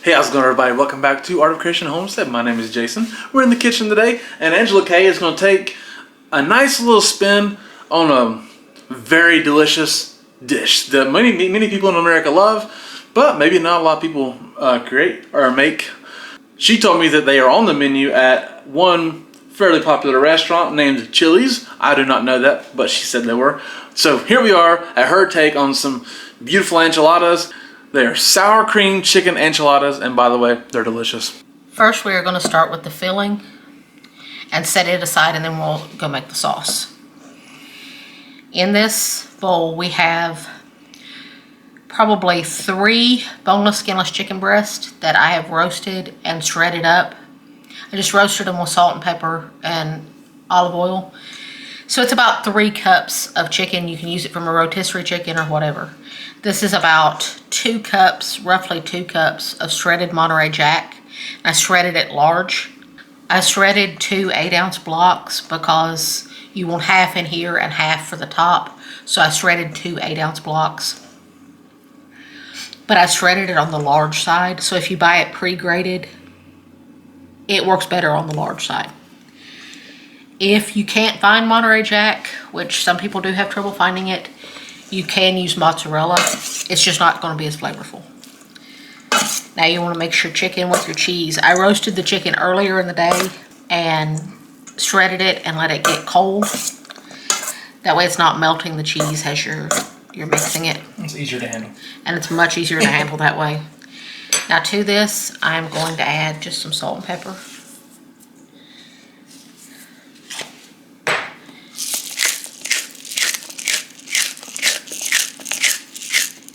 Hey, how's it going, everybody? Welcome back to Art of Creation Homestead. My name is Jason. We're in the kitchen today, and Angela Kay is going to take a nice little spin on a very delicious dish that many people in America love, but maybe not a lot of people create or make. She told me that they are on the menu at one fairly popular restaurant named Chili's. I do not know that, but she said they were. So here we are at her take on some beautiful enchiladas. They're sour cream chicken enchiladas, and by the way, they're delicious. First, we are going to start with the filling and set it aside, and then we'll go make the sauce. In this bowl, we have probably 3 boneless, skinless chicken breasts that I have roasted and shredded up. I just roasted them with salt and pepper and olive oil. So it's about 3 cups of chicken. You can use it from a rotisserie chicken or whatever. This is about 2 cups, roughly 2 cups of shredded Monterey Jack. I shredded it large. I shredded 2 8-ounce blocks because you want half in here and half for the top. So I shredded 2 8-ounce blocks. But I shredded it on the large side. So if you buy it pre-grated, it works better on the large side. If you can't find Monterey Jack, which some people do have trouble finding it, you can use mozzarella. It's just not going to be as flavorful. Now you want to mix your chicken with your cheese. I roasted the chicken earlier in the day and shredded it and let it get cold. That way it's not melting the cheese as you're mixing it. It's easier to handle. And it's much easier to handle that way. Now to this, I'm going to add just some salt and pepper.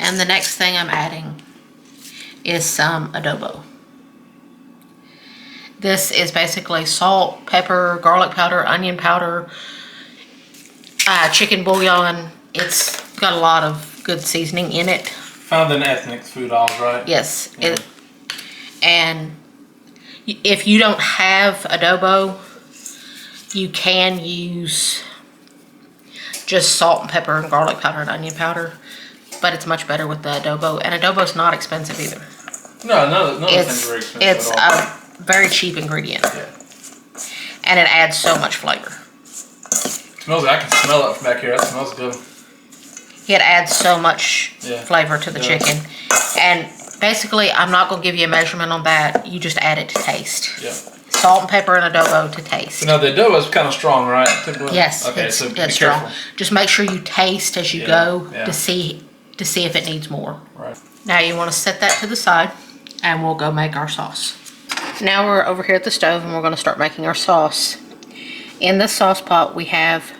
And the next thing I'm adding is some adobo. This is basically salt, pepper, garlic powder, onion powder, chicken bouillon. It's got a lot of good seasoning in it. Found in ethnic food aisles, right? Yes. Yeah. And if you don't have adobo, you can use just salt and pepper and garlic powder and onion powder. But it's much better with the adobo, and adobo's not expensive either. No, none of the things are very expensive. It's a very cheap ingredient. Yeah. And it adds so much flavor. It smells. I can smell it from back here. That smells good. It adds so much flavor to the chicken. And basically, I'm not going to give you a measurement on that. You just add it to taste. Yeah. Salt and pepper and adobo to taste. So now the adobo is kind of strong, right? Yes. Okay, so it's strong. Just make sure you taste as you go to see if it needs more. Right. Now you want to set that to the side, and we'll go make our sauce. Now we're over here at the stove, and we're going to start making our sauce. In this sauce pot, we have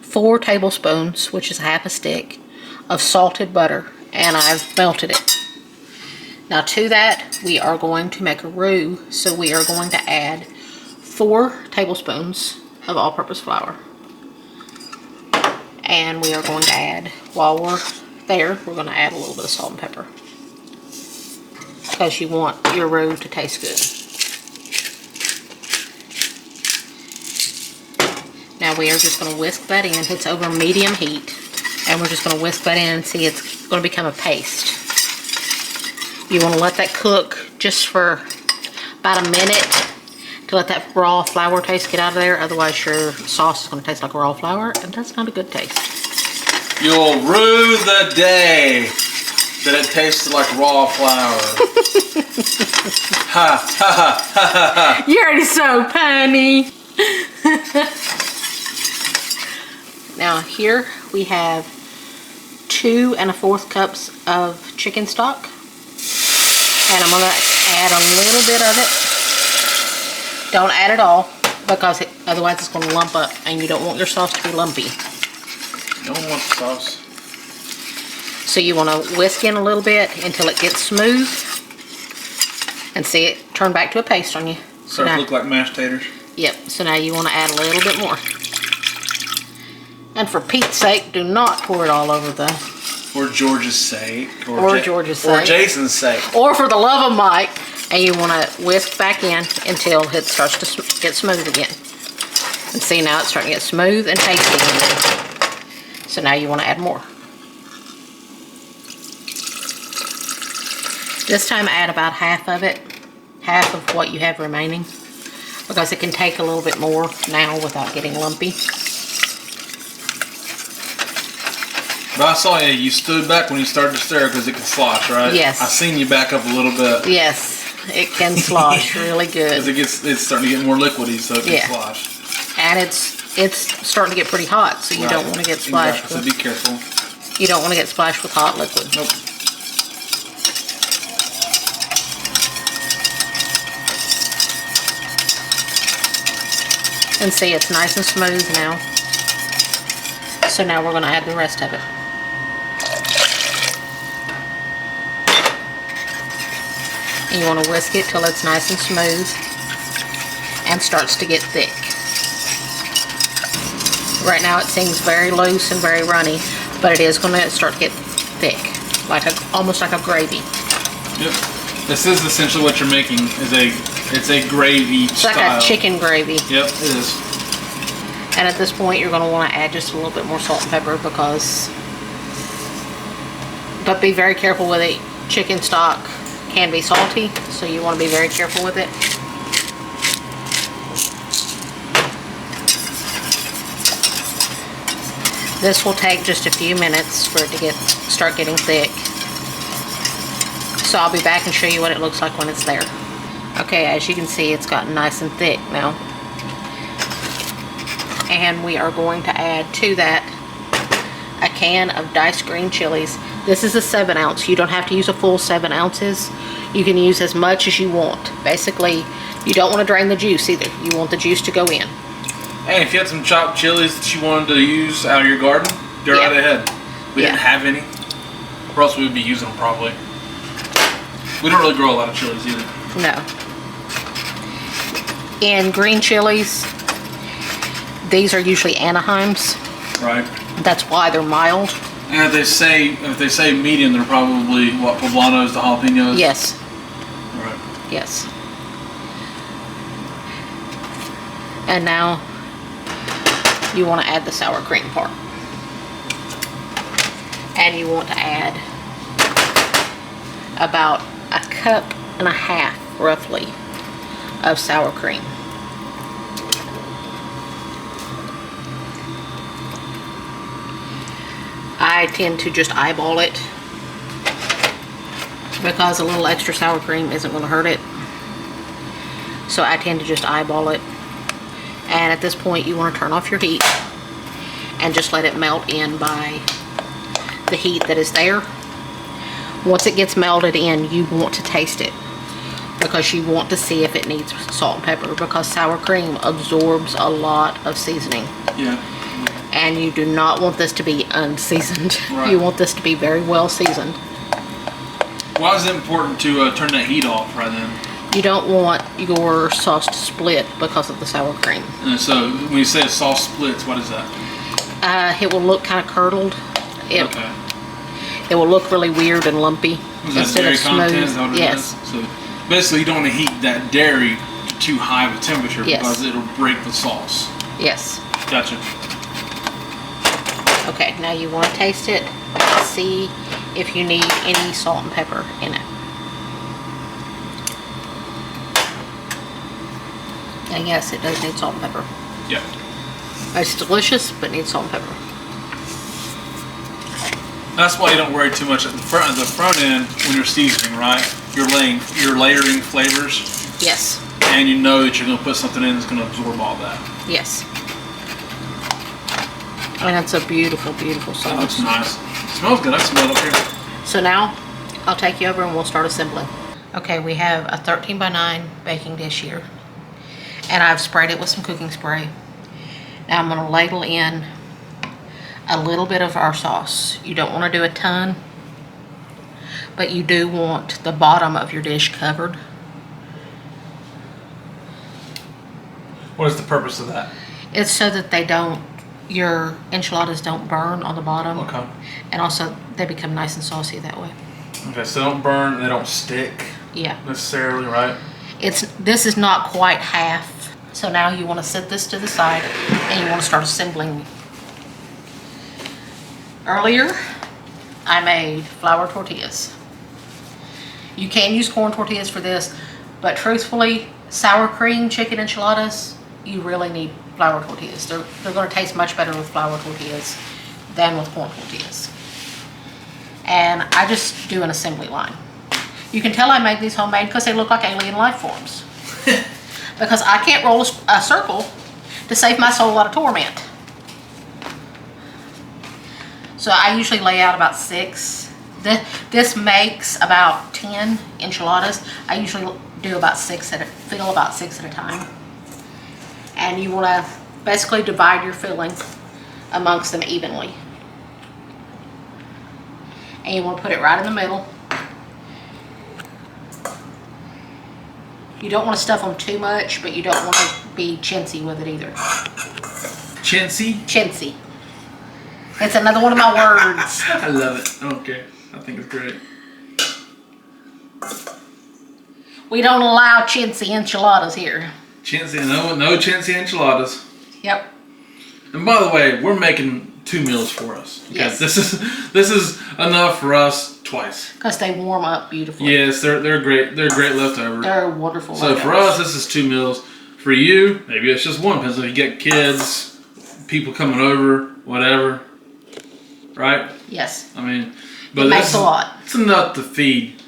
4 tablespoons, which is half a stick, of salted butter, and I've melted it. Now to that, we are going to make a roux, so we are going to add 4 tablespoons of all-purpose flour. And we are going to add, while we're there, we're going to add a little bit of salt and pepper. Because you want your roux to taste good. Now we are just going to whisk that in. It's over medium heat. And we're just going to whisk that in and see it's going to become a paste. You want to let that cook just for about a minute to let that raw flour taste get out of there. Otherwise your sauce is going to taste like raw flour, and that's not a good taste. You'll rue the day that it tasted like raw flour. Ha ha ha ha ha. You're so punny. Now here we have 2 1/4 cups of chicken stock. And I'm going to add a little bit of it. Don't add it all, because otherwise it's going to lump up, and you don't want your sauce to be lumpy. You don't want the sauce. So you want to whisk in a little bit until it gets smooth, and see it turn back to a paste on you. So it look like mashed taters? Yep. So now you want to add a little bit more. And for Pete's sake, do not pour it all over the... For George's sake. Or George's sake. Or Jason's sake. Or for the love of Mike. And you want to whisk back in until it starts to get smooth again. And see, now it's starting to get smooth and tasty in there. So now you want to add more. This time add about half of it, half of what you have remaining, because it can take a little bit more now without getting lumpy. But I saw you stood back when you started to stir because it can slosh, right? Yes. I seen you back up a little bit. Yes, it can slosh really good. Because it's starting to get more liquidy, so it can slosh. And it's starting to get pretty hot, so you don't want to get splashed. Exactly. So be careful. You don't want to get splashed with hot liquid. Nope. And see, it's nice and smooth now. So now we're going to add the rest of it. And you want to whisk it till it's nice and smooth and starts to get thick. Right now it seems very loose and very runny, but it is going to start to get thick, almost like a gravy. Yep. This is essentially what you're making. It's a gravy style. It's like a chicken gravy. Yep, it is. And at this point, you're going to want to add just a little bit more salt and pepper but be very careful with it. Chicken stock can be salty, so you want to be very careful with it. This will take just a few minutes for it to start getting thick. So I'll be back and show you what it looks like when it's there. Okay, as you can see, it's gotten nice and thick now. And we are going to add to that a can of diced green chilies. This is a 7 ounce. You don't have to use a full 7 ounces. You can use as much as you want. Basically, you don't want to drain the juice either. You want the juice to go in. Hey, if you had some chopped chilies that you wanted to use out of your garden, go right ahead. We didn't have any, or else we would be using them probably. We don't really grow a lot of chilies either. No. In green chilies, these are usually Anaheims. Right. That's why they're mild. And if they say medium, they're probably what, poblanos to jalapenos? Yes. Right. Yes. And now you want to add the sour cream part. And you want to add about a cup and a half, roughly, of sour cream. I tend to just eyeball it because a little extra sour cream isn't going to hurt it. So I tend to just eyeball it. And at this point you want to turn off your heat and just let it melt in by the heat that is there. Once it gets melted in, you want to taste it because you want to see if it needs salt and pepper, because sour cream absorbs a lot of seasoning. Yeah. And you do not want this to be unseasoned. Right. You want this to be very well seasoned. Why is it important to turn that heat off right then? You don't want your sauce to split because of the sour cream. And so when you say sauce splits, what is that? It will look kind of curdled. Okay. It will look really weird and lumpy Is that dairy content? Is that what it Yes. is? So basically, you don't want to heat that dairy to too high of a temperature because it'll break the sauce. Yes. Gotcha. Okay, now you want to taste it and see if you need any salt and pepper in it. And yes, it does need salt and pepper. Yeah. It's delicious, but needs salt and pepper. That's why you don't worry too much at the front end when you're seasoning, right? You're layering flavors, Yes. and you know that you're going to put something in that's going to absorb all that. Yes. And it's a beautiful, beautiful sauce. That looks nice. It smells good. I smell it up here. So now, I'll take you over and we'll start assembling. Okay, we have a 13 by 9 baking dish here. And I've sprayed it with some cooking spray. Now I'm going to ladle in a little bit of our sauce. You don't want to do a ton, but you do want the bottom of your dish covered. What is the purpose of that? It's so that your enchiladas don't burn on the bottom. Okay. And also they become nice and saucy that way. Okay, so they don't burn, they don't stick. Yeah. Necessarily, right? This is not quite half. So now you want to set this to the side and you want to start assembling. Earlier, I made flour tortillas. You can use corn tortillas for this, but truthfully, sour cream chicken enchiladas, you really need flour tortillas. They're going to taste much better with flour tortillas than with corn tortillas. And I just do an assembly line. You can tell I made these homemade because they look like alien life forms. Because I can't roll a circle to save my soul out of torment. So I usually lay out about 6. This makes about 10 enchiladas. I usually do about 6 fill about 6 at a time. And you want to basically divide your filling amongst them evenly. And you want to put it right in the middle. You don't want to stuff them too much, but you don't want to be chintzy with it either. Chintzy? Chintzy. It's another one of my words. I love it. I don't care. I think it's great. We don't allow chintzy enchiladas here. Chintzy, no chintzy enchiladas. Yep. And by the way, we're making 2 meals for us. Okay? Yes. This is enough for us twice. Because they warm up beautifully. Yes, they're great. They're great leftovers. They're wonderful So leftovers. for us, this is 2 meals. For you, maybe it's just one. Depends if you get kids, people coming over, whatever. Right? Yes. I mean, but It makes a lot. It's enough to feed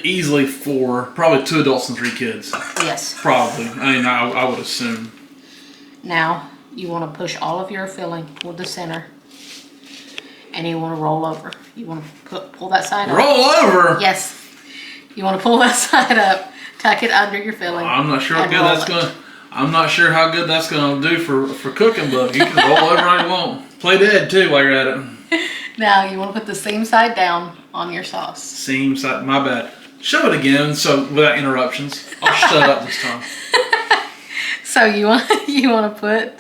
easily 4, probably 2 adults and 3 kids. Yes. Probably. I mean, I would assume. Now, you want to push all of your filling toward the center. And you want to roll over. You want to pull that side up. Roll over? Yes. You want to pull that side up, tuck it under your filling. I'm not sure how good that's gonna. I'm not sure how good that's gonna do for cooking, but you can roll over all you want. Play dead too while you're at it. Now you want to put the seam side down on your sauce. Seam side. My bad. Show it again, so without interruptions. I'll shut up this time. So you want to put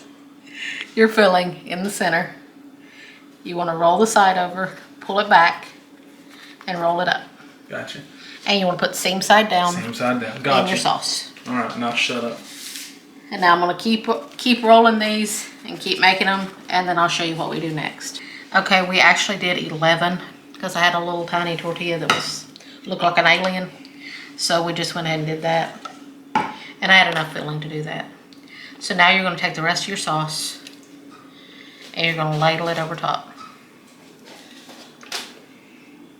your filling in the center. You want to roll the side over, pull it back, and roll it up. Gotcha. And you want to put seam side down. Seam side down. In Gotcha. your sauce. All right, now shut up. And now I'm going to keep rolling these and keep making them, and then I'll show you what we do next. Okay, we actually did 11 because I had a little tiny tortilla that looked like an alien. So we just went ahead and did that. And I had enough filling to do that. So now you're going to take the rest of your sauce and you're going to ladle it over top.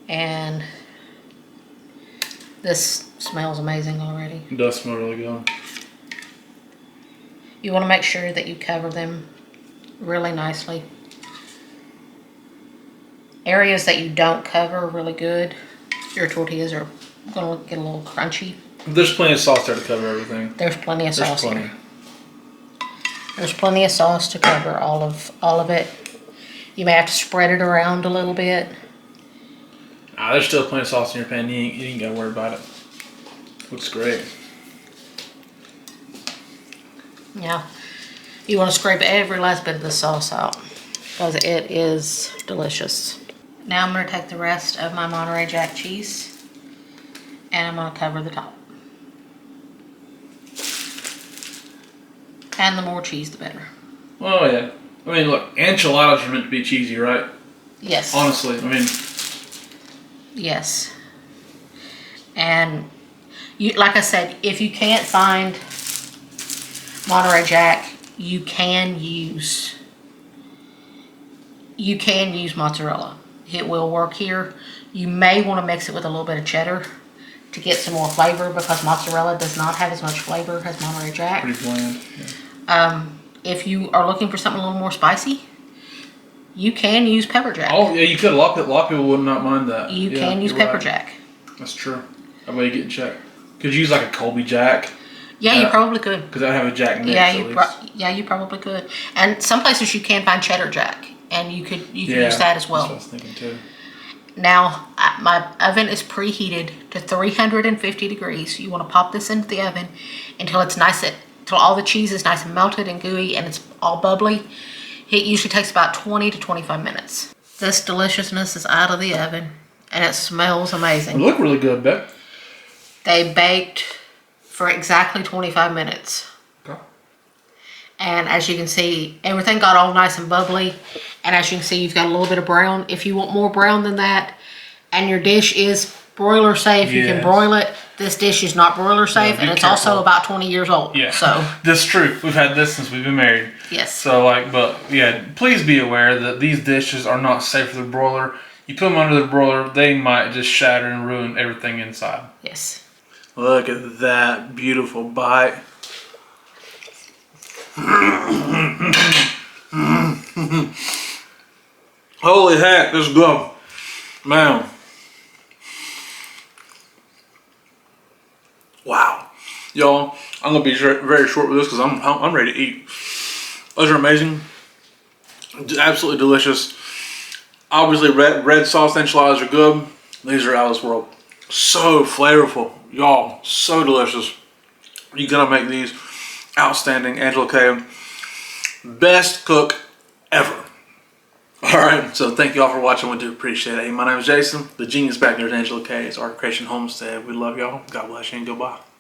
And this smells amazing already. It does smell really good. You want to make sure that you cover them really nicely. Areas that you don't cover really good, your tortillas are going to get a little crunchy. There's plenty of sauce there to cover everything. There's plenty of sauce plenty. here. There's plenty of sauce to cover all of it. You may have to spread it around a little bit. There's still plenty of sauce in your pan. You ain't got to worry about it. Looks great. Yeah. You want to scrape every last bit of the sauce out because it is delicious. Now I'm going to take the rest of my Monterey Jack cheese and I'm going to cover the top. And the more cheese, the better. Oh, yeah. I mean, look, enchiladas are meant to be cheesy, right? Yes. Honestly, I mean. Yes. And you, like I said, if you can't find Monterey Jack, you can use mozzarella. It will work here. You may want to mix it with a little bit of cheddar to get some more flavor because mozzarella does not have as much flavor as Monterey Jack. Pretty bland. Yeah. If you are looking for something a little more spicy, you can use pepper jack. Oh, yeah, you could. A lot of people would not mind that. You can use pepper jack. That's true. That way you get in check. Could you use like a Colby Jack? Yeah, you probably could. Because I have a Jack mix. Yeah, you probably could. And some places you can find cheddar jack, and you could use that as well. That's what I was thinking too. Now, my oven is preheated to 350 degrees. You want to pop this into the oven until it's nice, until all the cheese is nice and melted and gooey and it's all bubbly. It usually takes about 20 to 25 minutes. This deliciousness is out of the oven and it smells amazing. They look really good, Bet. They baked for exactly 25 minutes. Okay. And as you can see, everything got all nice and bubbly. And as you can see, you've got a little bit of brown. If you want more brown than that, and your dish is broiler safe. You can Yes. broil it. This dish is not broiler safe, be and it's careful. also about 20 years old. Yeah. So, That's true. We've had this since we've been married. yes. So but yeah, please be aware that these dishes are not safe for the broiler. You put them under the broiler, they might just shatter and ruin everything inside. Yes. Look at that beautiful bite. Holy heck, this is good. Man. Wow. Y'all, I'm going to be very short with this because I'm ready to eat. Those are amazing. Absolutely delicious. Obviously, red sauce enchiladas are good. These are out of this world. So flavorful. Y'all, so delicious. You're going to make these outstanding. Angela Kay, best cook ever. Alright, so thank you all for watching. We do appreciate it. Hey, my name is Jason. The genius back there is Angela Kay. It's Art Creation Homestead. We love y'all. God bless you and goodbye.